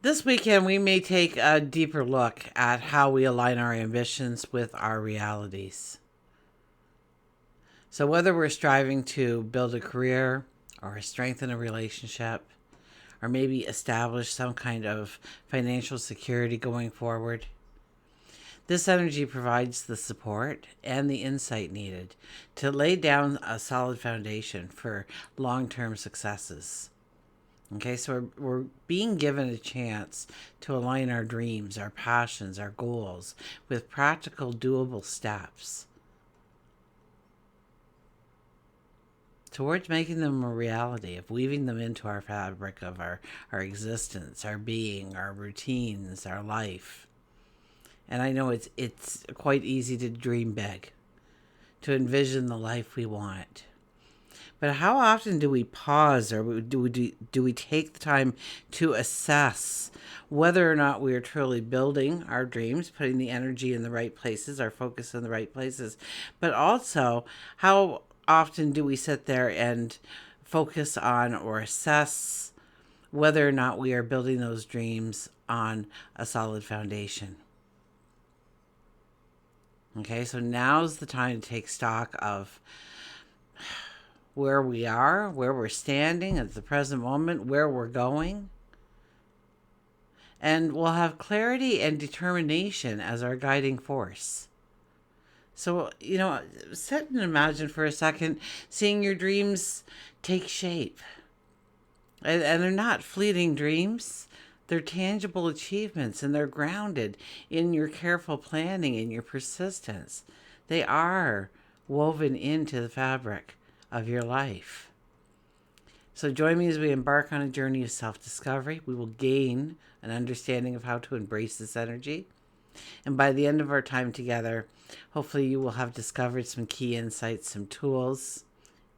This weekend, we may take a deeper look at how we align our ambitions with our realities. So, whether we're striving to build a career or strengthen a relationship, or maybe establish some kind of financial security going forward, this energy provides the support and the insight needed to lay down a solid foundation for long term successes. Okay, so we're being given a chance to align our dreams, our passions, our goals with practical, doable steps towards making them a reality, of weaving them into our fabric of our existence, our being, our routines, our life. And I know it's quite easy to dream big, to envision the life we want. But how often do we pause, or do we take the time to assess whether or not we are truly building our dreams, putting the energy in the right places, our focus in the right places? But also, how often do we sit there and focus on or assess whether or not we are building those dreams on a solid foundation? Okay, so now's the time to take stock of where we are, where we're standing at the present moment, where we're going. And we'll have clarity and determination as our guiding force. So, sit and imagine for a second seeing your dreams take shape. And they're not fleeting dreams. They're tangible achievements, and they're grounded in your careful planning and your persistence. They are woven into the fabric of your life. So join me as we embark on a journey of self-discovery. We will gain an understanding of how to embrace this energy. And by the end of our time together, hopefully you will have discovered some key insights, some tools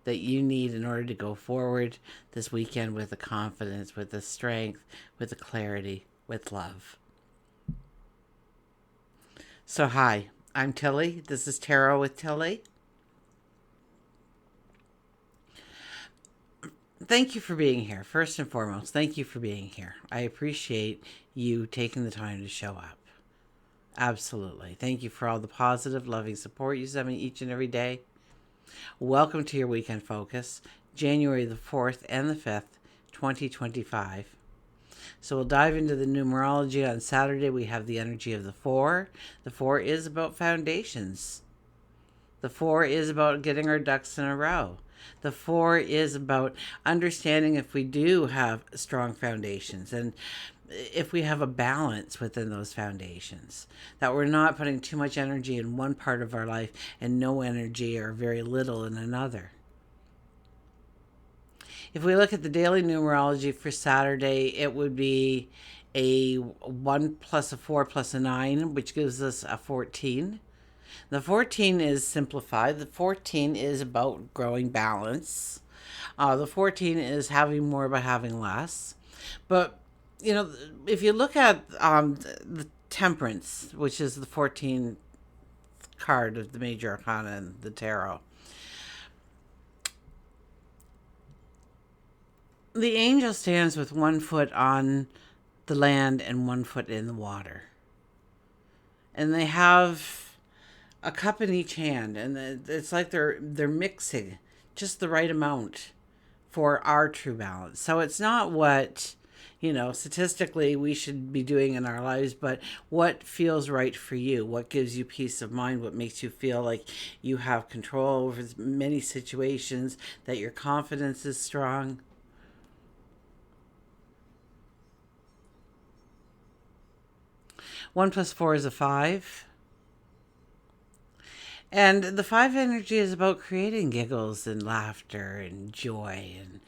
that you need in order to go forward this weekend with the confidence, with the strength, with the clarity, with love. So hi, I'm Tilly. This is Tarot with Tilly. Thank you for being here. First and foremost, thank you for being here. I appreciate you taking the time to show up. Absolutely. Thank you for all the positive, loving support you send me each and every day. Welcome to your weekend focus, January the 4th and the 5th, 2025. So we'll dive into the numerology. On Saturday, we have the energy of the 4. The 4 is about foundations. The 4 is about getting our ducks in a row. The 4 is about understanding if we do have strong foundations and if we have a balance within those foundations, that we're not putting too much energy in one part of our life and no energy or very little in another. If we look at the daily numerology for Saturday, it would be a 1 plus a 4 plus a 9, which gives us a 14. The 14 is simplified. The 14 is about growing balance. The 14 is having more by having less. But, if you look at the temperance, which is the 14th card of the major arcana in the tarot, the angel stands with one foot on the land and one foot in the water. And they have a cup in each hand, and it's like they're mixing just the right amount for our true balance. So it's not what, statistically we should be doing in our lives, but what feels right for you, what gives you peace of mind, what makes you feel like you have control over many situations, that your confidence is strong. One plus 4 is a 5. And the 5 energy is about creating giggles and laughter and joy and,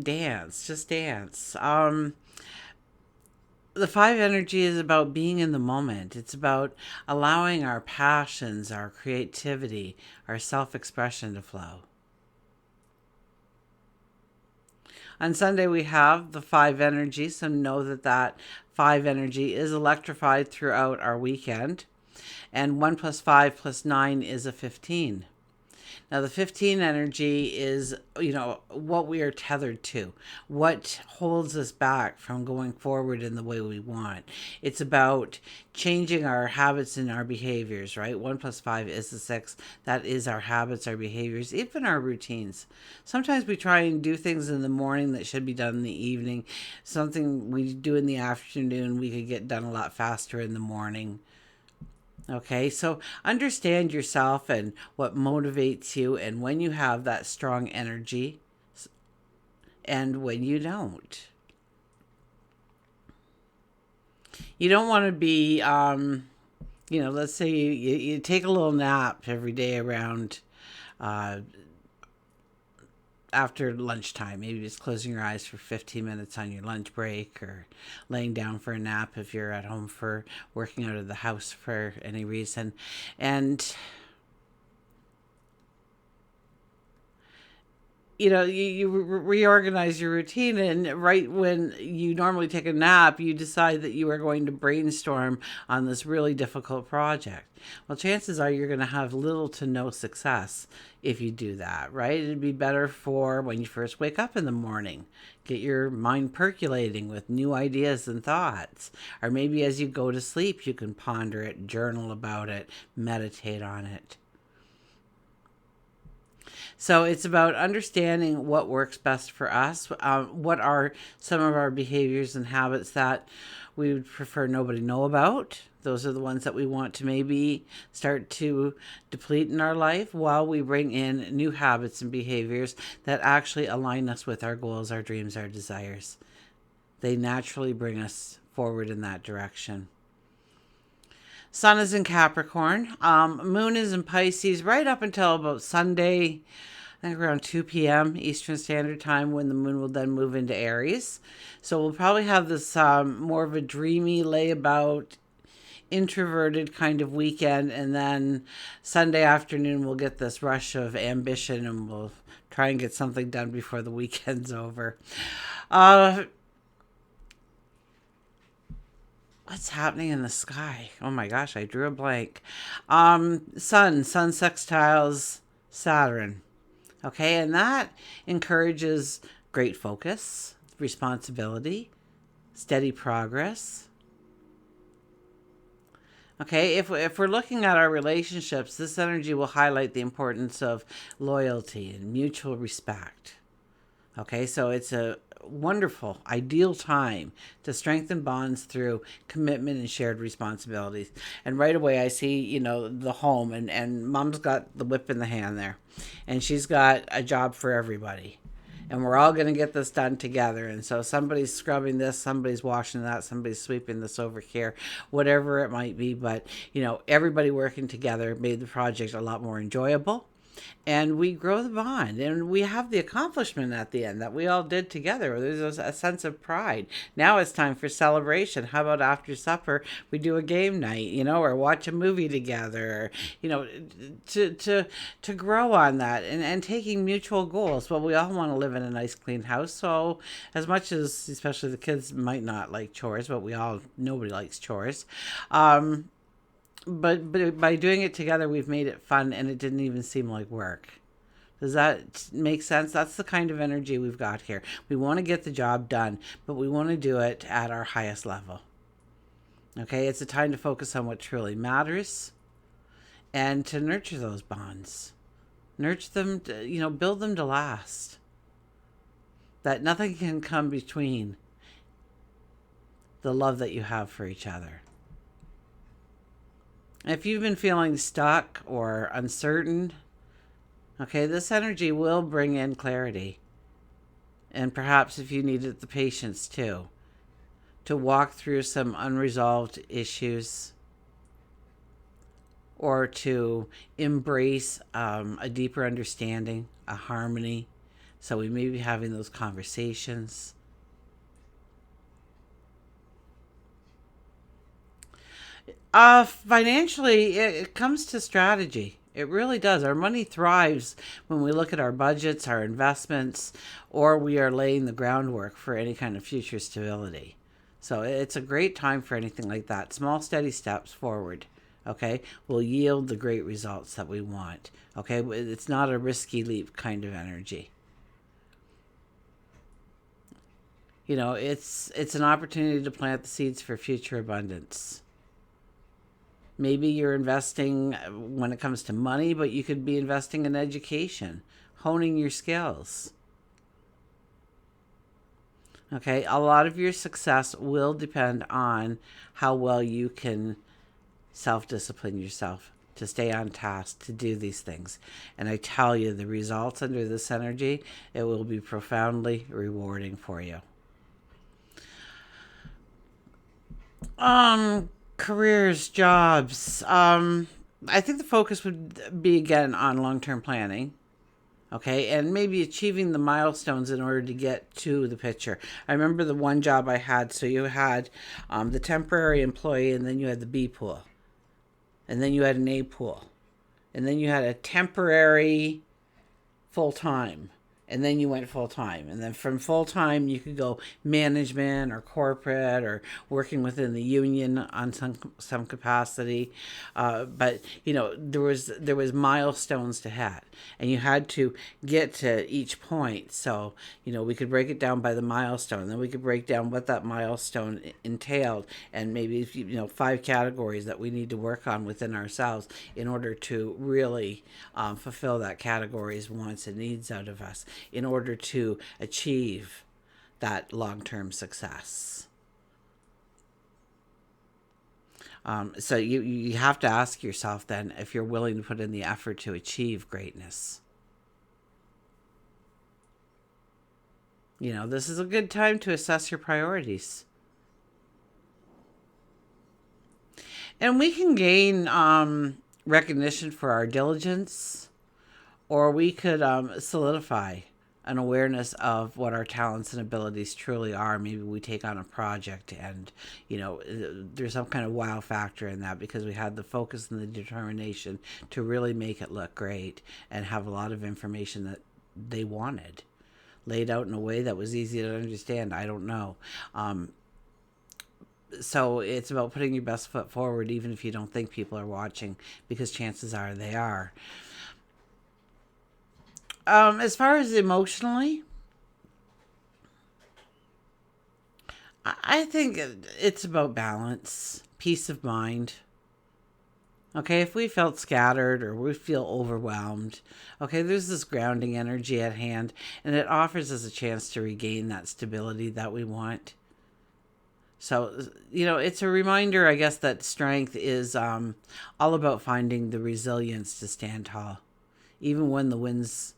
dance, just dance. The 5 energy is about being in the moment. It's about allowing our passions, our creativity, our self-expression to flow. On Sunday, we have the 5 energy, so know that 5 energy is electrified throughout our weekend. And 1 plus 5 plus 9 is a 15. Now, the 15 energy is, what we are tethered to, what holds us back from going forward in the way we want. It's about changing our habits and our behaviors, right? 1 plus 5 is the 6. That is our habits, our behaviors, even our routines. Sometimes we try and do things in the morning that should be done in the evening. Something we do in the afternoon, we could get done a lot faster in the morning. Okay, so understand yourself and what motivates you, and when you have that strong energy and when you don't. You don't want to be, let's say you take a little nap every day around after lunchtime. Maybe just closing your eyes for 15 minutes on your lunch break, or laying down for a nap if you're at home for working out of the house for any reason. And you reorganize your routine, and right when you normally take a nap, you decide that you are going to brainstorm on this really difficult project. Well, chances are you're going to have little to no success if you do that, right? It'd be better for when you first wake up in the morning. Get your mind percolating with new ideas and thoughts. Or maybe as you go to sleep, you can ponder it, journal about it, meditate on it. So it's about understanding what works best for us. What are some of our behaviors and habits that we would prefer nobody know about? Those are the ones that we want to maybe start to deplete in our life, while we bring in new habits and behaviors that actually align us with our goals, our dreams, our desires. They naturally bring us forward in that direction. Sun is in Capricorn. Moon is in Pisces right up until about Sunday, I think around 2 p.m. Eastern Standard Time, when the moon will then move into Aries. So we'll probably have this more of a dreamy, layabout, introverted kind of weekend. And then Sunday afternoon, we'll get this rush of ambition, and we'll try and get something done before the weekend's over. What's happening in the sky? Oh my gosh, I drew a blank. Sun sextiles Saturn. Okay, and that encourages great focus, responsibility, steady progress. Okay, if we're looking at our relationships, this energy will highlight the importance of loyalty and mutual respect. Okay, so it's a wonderful, ideal time to strengthen bonds through commitment and shared responsibilities. And right away, I see, the home, and mom's got the whip in the hand there, and she's got a job for everybody. And we're all going to get this done together. And so somebody's scrubbing this, somebody's washing that, somebody's sweeping this over here, whatever it might be. But, everybody working together made the project a lot more enjoyable. And we grow the bond, and we have the accomplishment at the end that we all did together. There's a sense of pride. Now it's time for celebration. How about after supper we do a game night, or watch a movie together, to grow on that, and taking mutual goals. Well, we all want to live in a nice, clean house. So as much as, especially the kids, might not like chores, but nobody likes chores. But by doing it together, we've made it fun, and it didn't even seem like work. Does that make sense? That's the kind of energy we've got here. We want to get the job done, but we want to do it at our highest level. Okay, it's a time to focus on what truly matters, and to nurture those bonds. Nurture them, build them to last. That nothing can come between the love that you have for each other. If you've been feeling stuck or uncertain, okay, this energy will bring in clarity. And perhaps if you needed the patience too, to walk through some unresolved issues, or to embrace a deeper understanding, a harmony. So we may be having those conversations. Financially, it comes to strategy. It really does. Our money thrives when we look at our budgets, our investments, or we are laying the groundwork for any kind of future stability. So it's a great time for anything like that. Small, steady steps forward okay, will yield the great results that we want. Okay, it's not a risky leap kind of energy. It's an opportunity to plant the seeds for future abundance. Maybe you're investing when it comes to money, but you could be investing in education, honing your skills. Okay, a lot of your success will depend on how well you can self discipline yourself to stay on task to do these things. And I tell you, the results under this energy, it will be profoundly rewarding for you. Careers, jobs. I think the focus would be again on long term planning. Okay, and maybe achieving the milestones in order to get to the picture. I remember the one job I had. So you had the temporary employee, and then you had the B pool, and then you had an A pool, and then you had a temporary full time, and then you went full time, and then from full time you could go management or corporate or working within the union on some capacity. But there was milestones to hit, and you had to get to each point. So we could break it down by the milestone, then we could break down what that milestone entailed, and maybe 5 categories that we need to work on within ourselves in order to really fulfill that category's wants and needs out of us in order to achieve that long-term success. So you have to ask yourself then if you're willing to put in the effort to achieve greatness. This is a good time to assess your priorities. And we can gain recognition for our diligence, or we could solidify an awareness of what our talents and abilities truly are. Maybe we take on a project and, there's some kind of wow factor in that because we had the focus and the determination to really make it look great and have a lot of information that they wanted laid out in a way that was easy to understand. I don't know. So it's about putting your best foot forward, even if you don't think people are watching, because chances are they are. As far as emotionally, I think it's about balance, peace of mind. Okay, if we felt scattered or we feel overwhelmed, okay, there's this grounding energy at hand, and it offers us a chance to regain that stability that we want. So, it's a reminder, I guess, that strength is all about finding the resilience to stand tall, even when the winds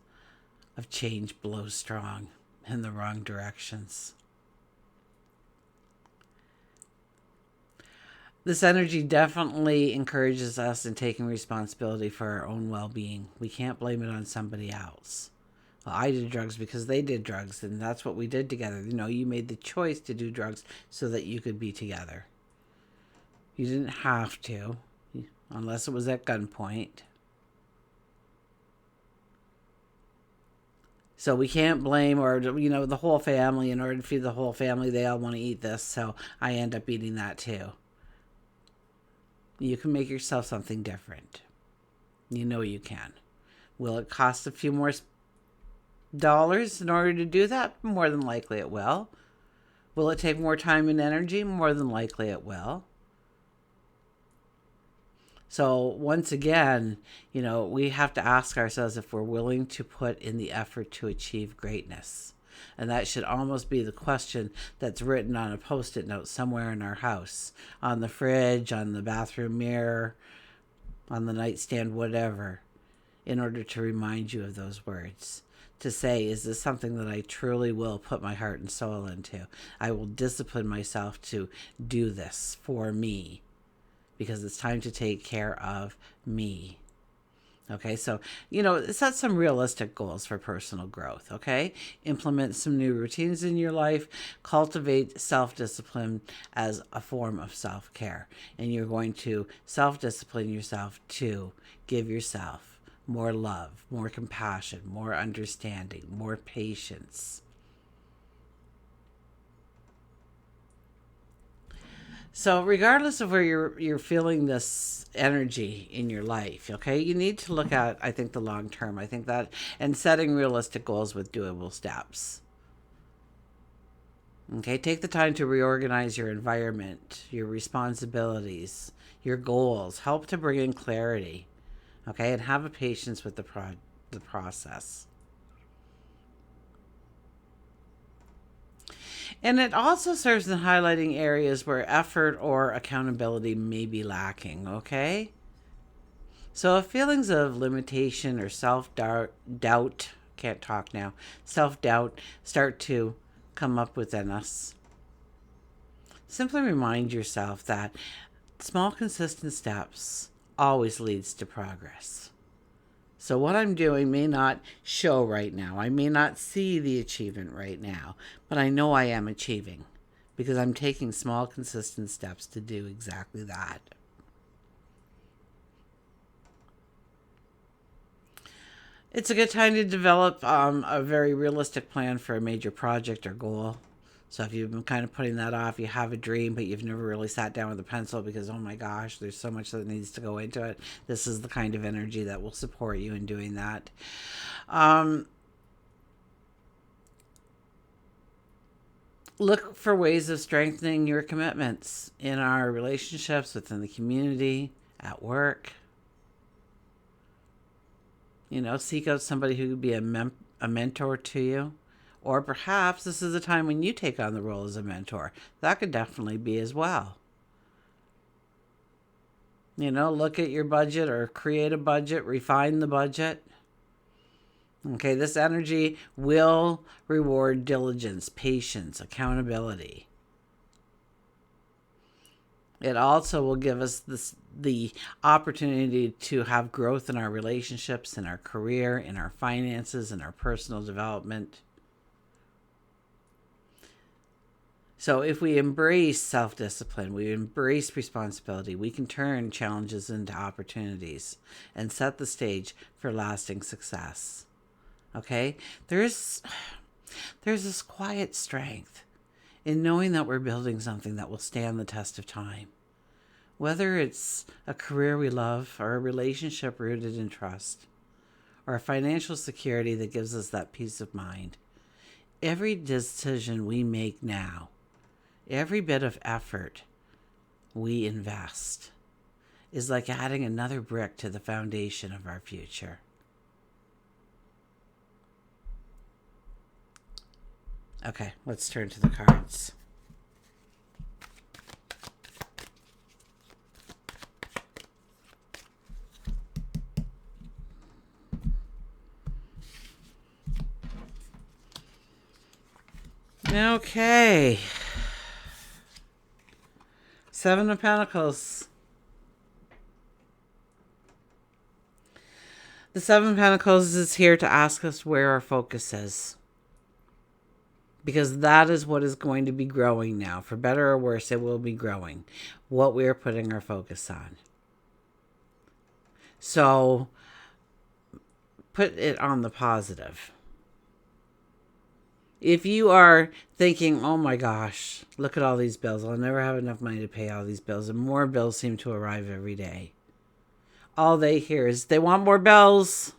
of change blow strong in the wrong directions. This energy definitely encourages us in taking responsibility for our own well-being. We can't blame it on somebody else. Well, I did drugs because they did drugs, and that's what we did together. You made the choice to do drugs so that you could be together. You didn't have to, unless it was at gunpoint. So we can't blame, or the whole family. In order to feed the whole family, they all want to eat this, so I end up eating that too. You can make yourself something different. You can. Will it cost a few more dollars in order to do that? More than likely it will. Will it take more time and energy? More than likely it will. So once again, we have to ask ourselves if we're willing to put in the effort to achieve greatness. And that should almost be the question that's written on a Post-it note somewhere in our house, on the fridge, on the bathroom mirror, on the nightstand, whatever, in order to remind you of those words. To say, is this something that I truly will put my heart and soul into? I will discipline myself to do this for me, because it's time to take care of me. Okay, so, set some realistic goals for personal growth, okay? Implement some new routines in your life. Cultivate self-discipline as a form of self-care. And you're going to self-discipline yourself to give yourself more love, more compassion, more understanding, more patience. So regardless of where you're feeling this energy in your life, okay, you need to look at, I think, the long term. I think that, and setting realistic goals with doable steps. Okay, take the time to reorganize your environment, your responsibilities, your goals. Help to bring in clarity. Okay, and have a patience with the process. And it also serves in highlighting areas where effort or accountability may be lacking, okay? So if feelings of limitation or self doubt, can't talk now, self doubt start to come up within us, simply remind yourself that small, consistent steps always leads to progress. So what I'm doing may not show right now. I may not see the achievement right now, but I know I am achieving because I'm taking small, consistent steps to do exactly that. It's a good time to develop a very realistic plan for a major project or goal. So if you've been kind of putting that off, you have a dream, but you've never really sat down with a pencil because, oh my gosh, there's so much that needs to go into it. This is the kind of energy that will support you in doing that. Um, Look for ways of strengthening your commitments in our relationships, within the community, at work. Seek out somebody who could be a mentor to you. Or perhaps this is a time when you take on the role as a mentor. That could definitely be as well. Look at your budget or create a budget, refine the budget. Okay, this energy will reward diligence, patience, accountability. It also will give us the opportunity to have growth in our relationships, in our career, in our finances, in our personal development. So if we embrace self-discipline, we embrace responsibility, we can turn challenges into opportunities and set the stage for lasting success. Okay? There's this quiet strength in knowing that we're building something that will stand the test of time. Whether it's a career we love or a relationship rooted in trust or a financial security that gives us that peace of mind, every decision we make now, every bit of effort we invest is like adding another brick to the foundation of our future. Okay, let's turn to the cards. Okay. Seven of Pentacles. The Seven of Pentacles is here to ask us where our focus is. Because that is what is going to be growing now. For better or worse, it will be growing. What we are putting our focus on. So, put it on the positive. If you are thinking, oh my gosh, look at all these bills. I'll never have enough money to pay all these bills. And more bills seem to arrive every day. All they hear is, they want more bills.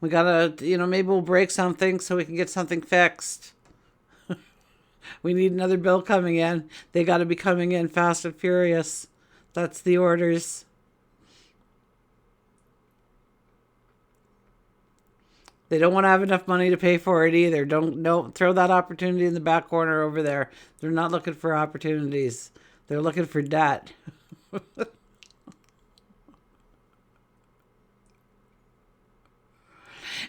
We gotta, maybe we'll break something so we can get something fixed. We need another bill coming in. They got to be coming in fast and furious. That's the orders. They don't want to have enough money to pay for it either. Don't throw that opportunity in the back corner over there. They're not looking for opportunities. They're looking for debt.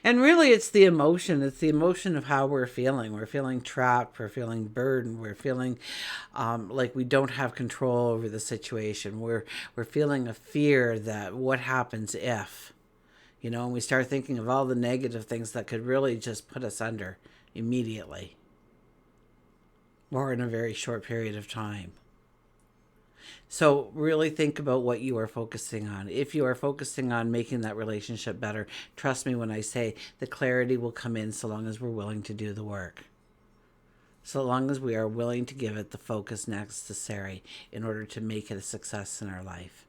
And really, it's the emotion. It's the emotion of how we're feeling. We're feeling trapped. We're feeling burdened. We're feeling like we don't have control over the situation. We're feeling a fear that what happens if, and we start thinking of all the negative things that could really just put us under immediately or in a very short period of time. So really think about what you are focusing on. If you are focusing on making that relationship better, trust me when I say the clarity will come in so long as we're willing to do the work. so long as we are willing to give it the focus necessary in order to make it a success in our life.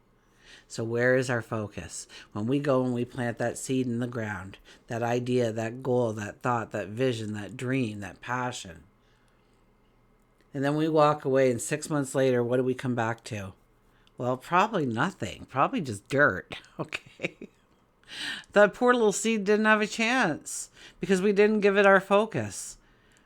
So where is our focus? When we go and we plant that seed in the ground, that idea, that goal, that thought, that vision, that dream, that passion, and then we walk away, and 6 months later, what do we come back to? Well, probably nothing. Probably just dirt. Okay. That poor little seed didn't have a chance because we didn't give it our focus.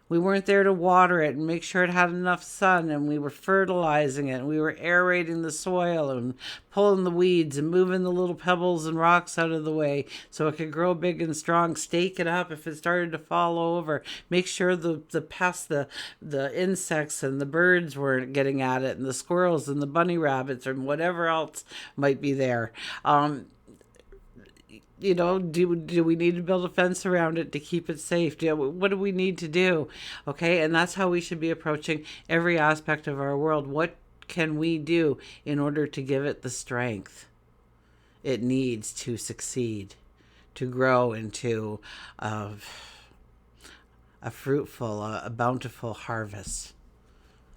We weren't there to water it and make sure it had enough sun, and we were fertilizing it, and we were aerating the soil and pulling the weeds and moving the little pebbles and rocks out of the way so it could grow big and strong. Stake it up if it started to fall over. Make sure the pests, the insects and the birds weren't getting at it, and the squirrels and the bunny rabbits and whatever else might be there. Do we need to build a fence around it to keep it safe? What do we need to do? Okay, and that's how we should be approaching every aspect of our world. What can we do in order to give it the strength it needs to succeed, to grow into a fruitful, a bountiful harvest,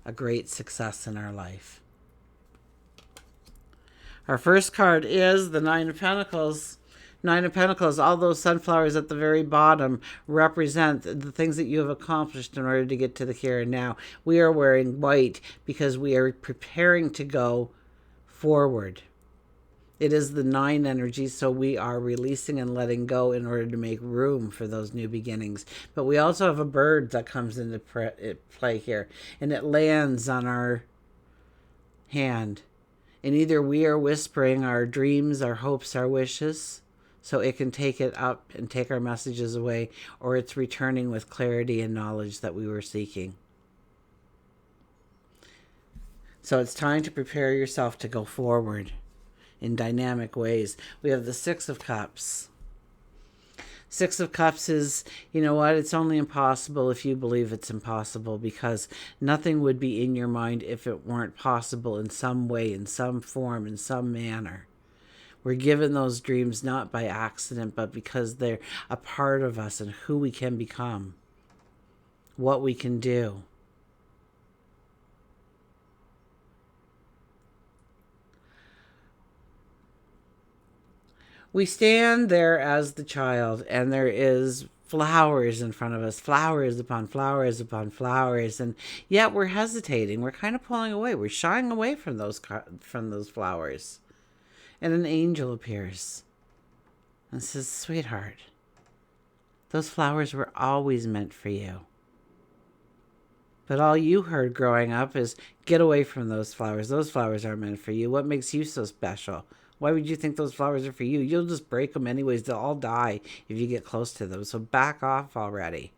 a great success in our life? Our first card is the Nine of Pentacles. Nine of Pentacles, all those sunflowers at the very bottom represent the things that you have accomplished in order to get to the here and now. We are wearing white because we are preparing to go forward. It is the 9 energy, so we are releasing and letting go in order to make room for those new beginnings. But we also have a bird that comes into play here, and it lands on our hand. And either we are whispering our dreams, our hopes, our wishes, so it can take it up and take our messages away, or it's returning with clarity and knowledge that we were seeking. So it's time to prepare yourself to go forward in dynamic ways. We have the Six of Cups. Six of Cups is, you know what, it's only impossible if you believe it's impossible, because nothing would be in your mind if it weren't possible in some way, in some form, in some manner. We're given those dreams not by accident, but because they're a part of us and who we can become, what we can do. We stand there as the child, and there is flowers in front of us, flowers upon flowers upon flowers, and yet we're hesitating. We're kind of pulling away. We're shying away from those flowers. And an angel appears and says, "Sweetheart, those flowers were always meant for you. But all you heard growing up is, get away from those flowers. Those flowers aren't meant for you. What makes you so special? Why would you think those flowers are for you? You'll just break them anyways. They'll all die if you get close to them. So back off already.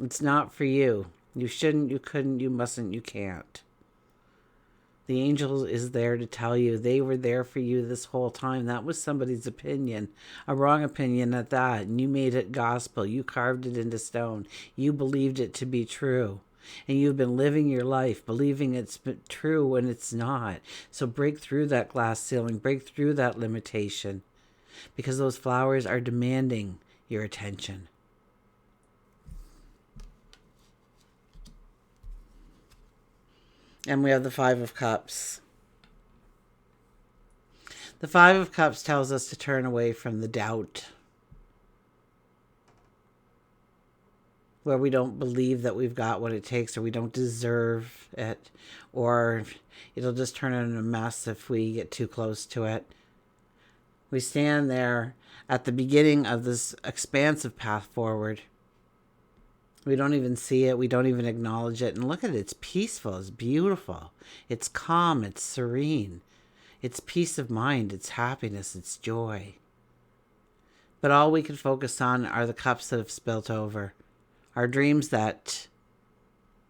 It's not for you. You shouldn't, you couldn't, you mustn't, you can't." The angel is there to tell you they were there for you this whole time. That was somebody's opinion, a wrong opinion at that. And you made it gospel. You carved it into stone. You believed it to be true. And you've been living your life believing it's true when it's not. So break through that glass ceiling. Break through that limitation. Because those flowers are demanding your attention. And we have the Five of Cups. The Five of Cups tells us to turn away from the doubt, where we don't believe that we've got what it takes, or we don't deserve it, or it'll just turn into a mess if we get too close to it. We stand there at the beginning of this expansive path forward. We don't even see it. We don't even acknowledge it. And look at it. It's peaceful. It's beautiful. It's calm. It's serene. It's peace of mind. It's happiness. It's joy. But all we can focus on are the cups that have spilt over. Our dreams that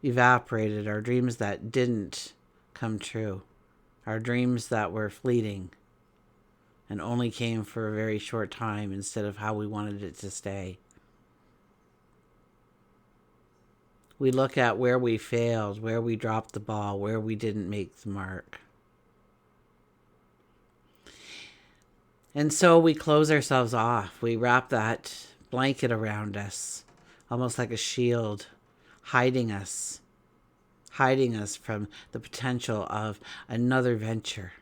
evaporated. Our dreams that didn't come true. Our dreams that were fleeting and only came for a very short time instead of how we wanted it to stay. We look at where we failed, where we dropped the ball, where we didn't make the mark. And so we close ourselves off. We wrap that blanket around us, almost like a shield, hiding us from the potential of another venture,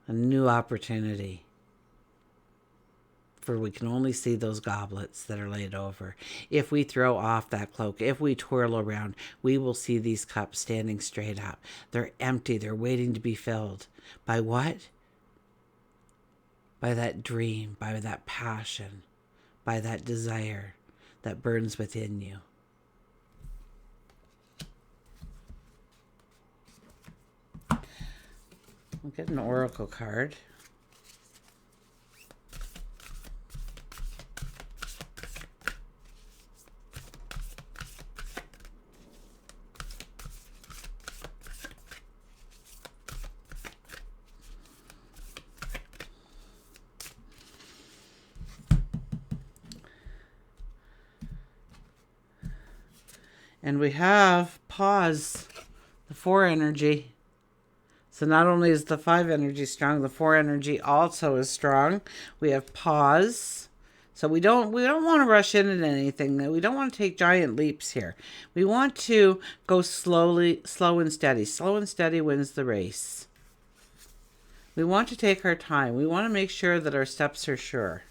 a new opportunity. For we can only see those goblets that are laid over. If we throw off that cloak, if we twirl around, we will see these cups standing straight up. They're empty. They're waiting to be filled. By what? By that dream, by that passion, by that desire that burns within you. We'll get an oracle card. And we have pause, the 4 energy. So not only is the 5 energy strong, the 4 energy also is strong. We have pause. So we don't want to rush into anything. We don't want to take giant leaps here. We want to go slow and steady. Slow and steady wins the race. We want to take our time. We want to make sure that our steps are sure.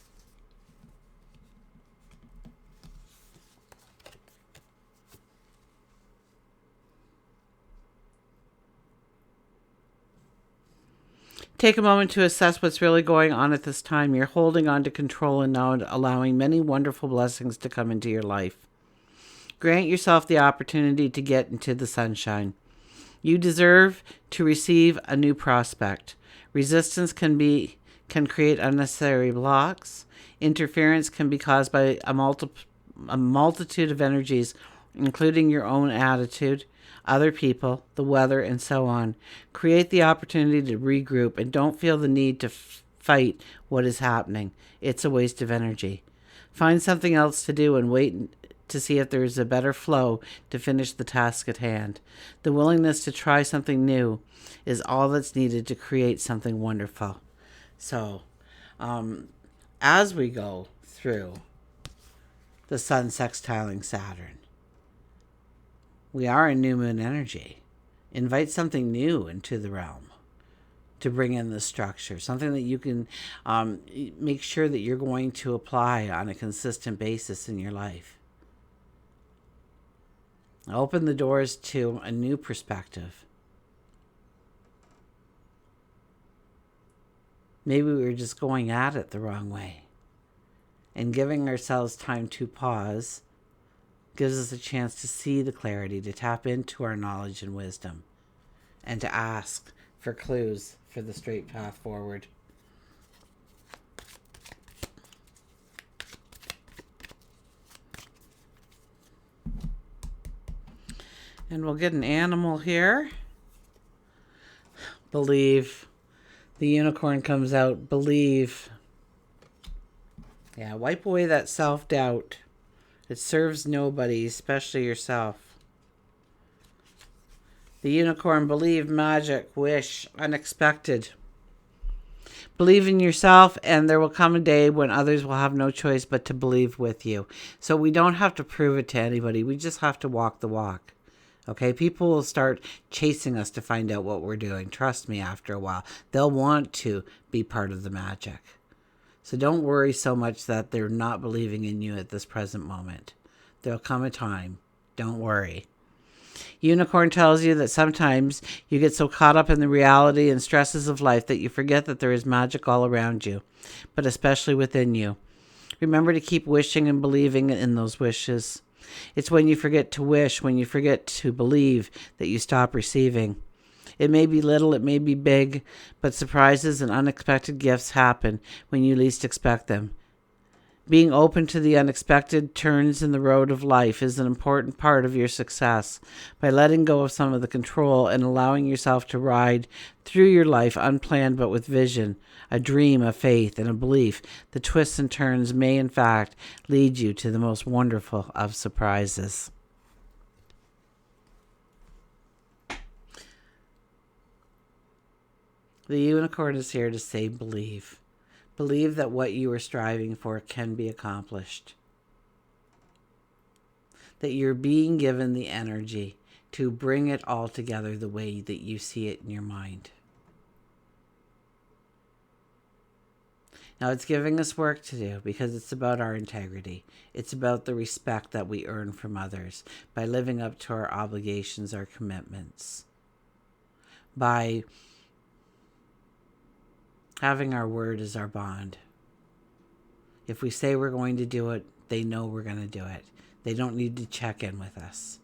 Take a moment to assess what's really going on at this time. You're holding on to control and now allowing many wonderful blessings to come into your life. Grant yourself the opportunity to get into the sunshine. You deserve to receive a new prospect. Resistance can create unnecessary blocks. Interference can be caused by a multitude of energies, including your own attitude, other people, the weather, and so on. Create the opportunity to regroup and don't feel the need to fight what is happening. It's a waste of energy. Find something else to do and wait to see if there is a better flow to finish the task at hand. The willingness to try something new is all that's needed to create something wonderful. So, as we go through the sun sextiling Saturn, we are in new moon energy. Invite something new into the realm to bring in the structure, something that you can make sure that you're going to apply on a consistent basis in your life. Open the doors to a new perspective. Maybe we were just going at it the wrong way. And giving ourselves time to pause gives us a chance to see the clarity, to tap into our knowledge and wisdom, and to ask for clues for the straight path forward. And we'll get an animal here. Believe. The unicorn comes out. Believe. Yeah, wipe away that self-doubt. It serves nobody, especially yourself. The unicorn, believe, magic, wish, unexpected. Believe in yourself, and there will come a day when others will have no choice but to believe with you. So we don't have to prove it to anybody. We just have to walk the walk. Okay, people will start chasing us to find out what we're doing. Trust me, after a while. They'll want to be part of the magic. So don't worry so much that they're not believing in you at this present moment. There'll come a time. Don't worry. Unicorn tells you that sometimes you get so caught up in the reality and stresses of life that you forget that there is magic all around you, but especially within you. Remember to keep wishing and believing in those wishes. It's when you forget to wish, when you forget to believe, that you stop receiving. It may be little, it may be big, but surprises and unexpected gifts happen when you least expect them. Being open to the unexpected turns in the road of life is an important part of your success. By letting go of some of the control and allowing yourself to ride through your life unplanned but with vision, a dream, a faith, and a belief, the twists and turns may in fact lead you to the most wonderful of surprises. The unicorn is here to say believe. Believe that what you are striving for can be accomplished. that you're being given the energy to bring it all together the way that you see it in your mind. Now, it's giving us work to do because it's about our integrity. It's about the respect that we earn from others by living up to our obligations, our commitments, by having our word as our bond. If we say we're going to do it, they know we're going to do it. They don't need to check in with us.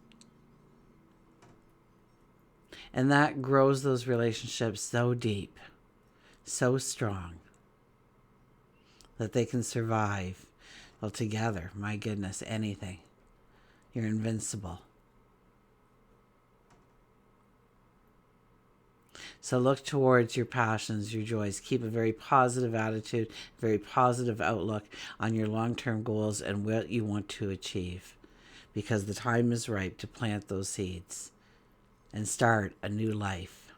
And that grows those relationships so deep, so strong, that they can survive. Well, together, my goodness, anything. You're invincible. So look towards your passions, your joys. Keep a very positive attitude, very positive outlook on your long-term goals and what you want to achieve, because the time is ripe to plant those seeds and start a new life,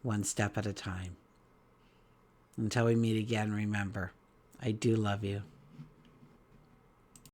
one step at a time. Until we meet again, remember, I do love you.